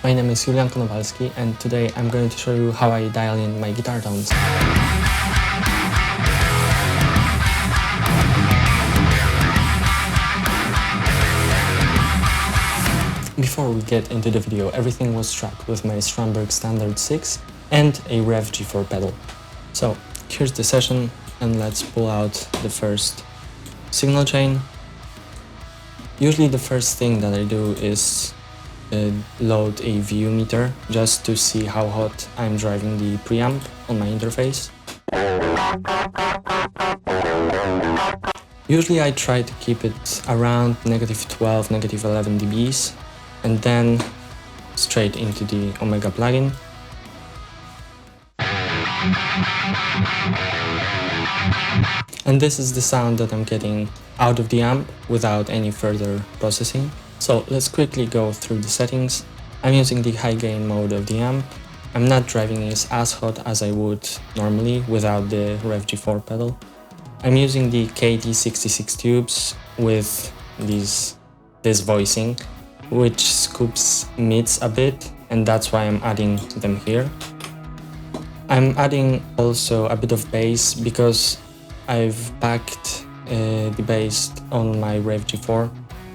My name is Julian Konowalski, and today I'm going to show you how I dial in my guitar tones. Before we get into the video, everything was tracked with my Strandberg Standard 6 and a Revv G4 pedal. So here's the session, and let's pull out the first signal chain. Usually the first thing that I do is load a VU meter just to see how hot I'm driving the preamp on my interface. Usually I try to keep it around -12, -11 dBs, and then straight into the Omega plugin. And this is the sound that I'm getting out of the amp without any further processing. So let's quickly go through the settings. I'm using the high gain mode of the amp. I'm not driving it as hot as I would normally without the Revv G4 pedal. I'm using the KT66 tubes with this voicing, which scoops mids a bit, and that's why I'm adding them here. I'm adding also a bit of bass because I've packed the bass on my Revv G4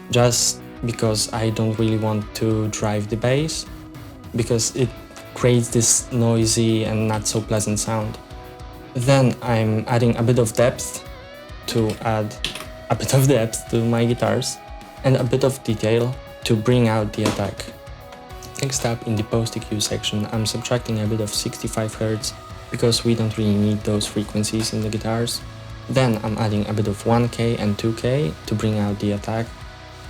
just because I don't really want to drive the bass, because it creates this noisy and not so pleasant sound. Then I'm adding a bit of depth to add a bit of depth to my guitars and a bit of detail to bring out the attack. Next up, in the post EQ section, I'm subtracting a bit of 65 Hz because we don't really need those frequencies in the guitars. Then I'm adding a bit of 1K and 2K to bring out the attack,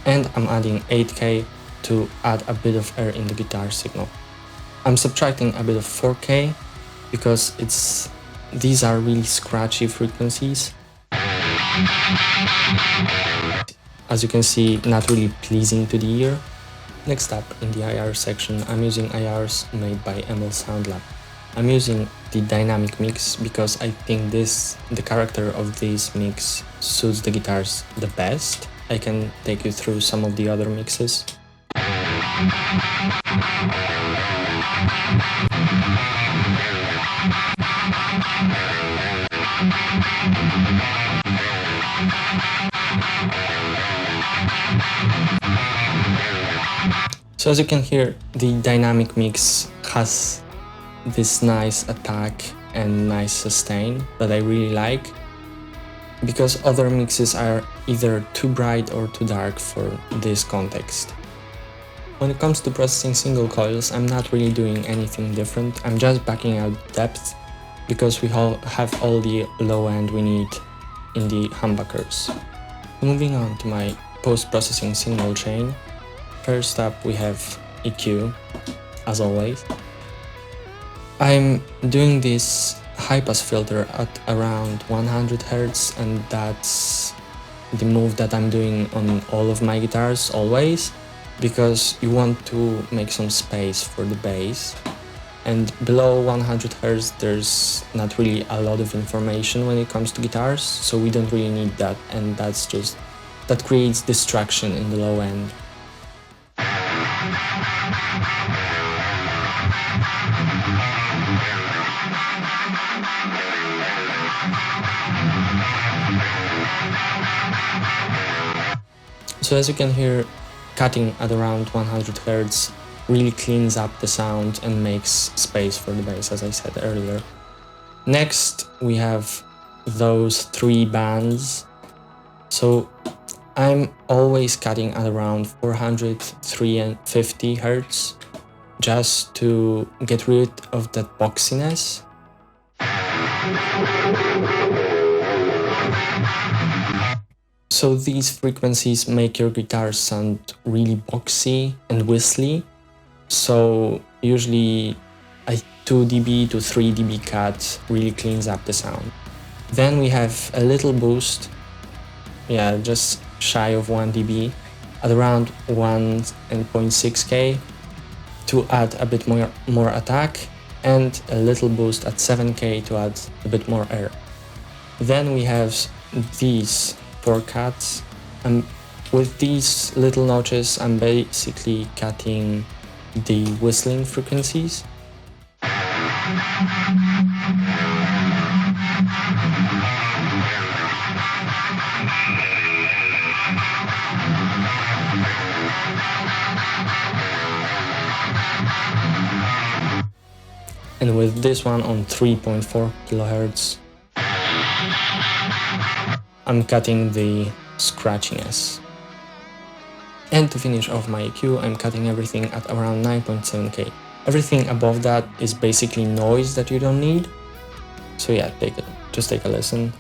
and I'm adding 8K to add a bit of air in the guitar signal. I'm subtracting a bit of 4K because these are really scratchy frequencies. As you can see, not really pleasing to the ear. Next up, in the IR section, I'm using IRs made by MkII. I'm using the dynamic mix because I think the character of this mix suits the guitars the best. I can take you through some of the other mixes. So as you can hear, the dynamic mix has this nice attack and nice sustain that I really like, because other mixes are either too bright or too dark for this context. When it comes to processing single coils, I'm not really doing anything different. I'm just backing out depth because we have all the low end we need in the humbuckers. Moving on to my post-processing signal chain. First up, we have EQ, as always. I'm doing this high-pass filter at around 100 Hz, and that's the move that I'm doing on all of my guitars always, because you want to make some space for the bass. And below 100 Hz there's not really a lot of information when it comes to guitars, so we don't really need that, and that creates distraction in the low end. So as you can hear, cutting at around 100 Hz really cleans up the sound and makes space for the bass, as I said earlier. Next, we have those 3 bands. So I'm always cutting at around 400, 350 Hz just to get rid of that boxiness. So these frequencies make your guitar sound really boxy and whistly. So usually a 2 dB to 3 dB cut really cleans up the sound. Then we have a little boost, just shy of 1 dB at around 1.6K to add a bit more attack, and a little boost at 7K to add a bit more air. Then we have these 4 cuts, and with these little notches I'm basically cutting the whistling frequencies. And with this one on 3.4 kHz, I'm cutting the scratchiness. And to finish off my EQ, I'm cutting everything at around 9.7K. Everything above that is basically noise that you don't need. So yeah, just take a listen.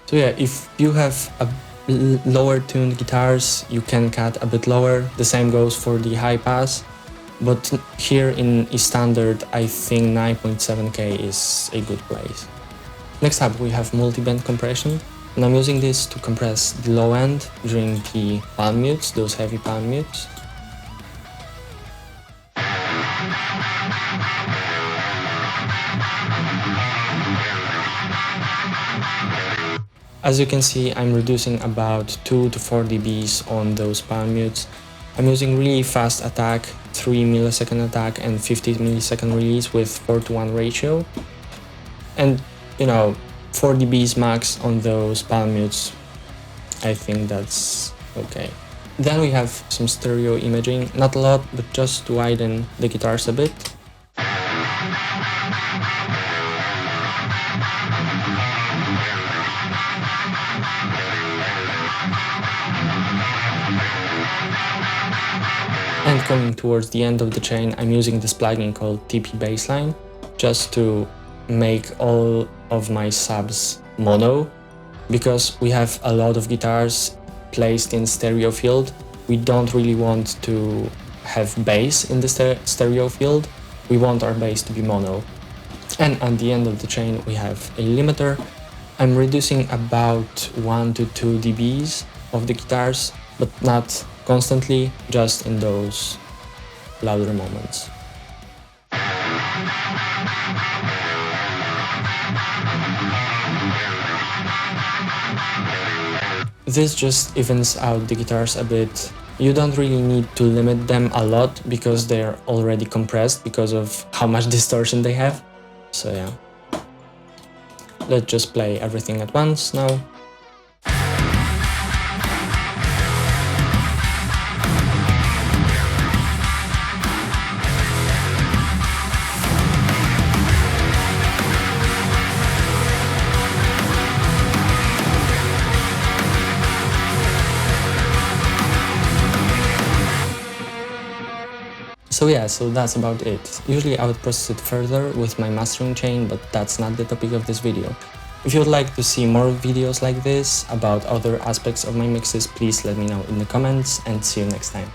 So yeah, if you have a lower tuned guitars, you can cut a bit lower. The same goes for the high pass. But here in E standard, I think 9.7K is a good place. Next up, we have multi-band compression, and I'm using this to compress the low end during the palm mutes, those heavy palm mutes. As you can see, I'm reducing about 2 to 4 dBs on those palm mutes. I'm using really fast attack, 3 millisecond attack and 50 millisecond release with 4:1 ratio. And you know, 4 dBs max on those palm mutes, I think that's okay. Then we have some stereo imaging, not a lot, but just to widen the guitars a bit. And coming towards the end of the chain, I'm using this plugin called TP Bassline just to make all of my subs mono, because we have a lot of guitars placed in stereo field. We don't really want to have bass in the stereo field. We want our bass to be mono. And at the end of the chain, we have a limiter. I'm reducing about 1 to 2 dBs of the guitars, but not constantly, just in those louder moments. This just evens out the guitars a bit. You don't really need to limit them a lot because they're already compressed because of how much distortion they have. So yeah. Let's just play everything at once now. So yeah, so that's about it. Usually I would process it further with my mastering chain, but that's not the topic of this video. If you would like to see more videos like this about other aspects of my mixes, please let me know in the comments, and see you next time.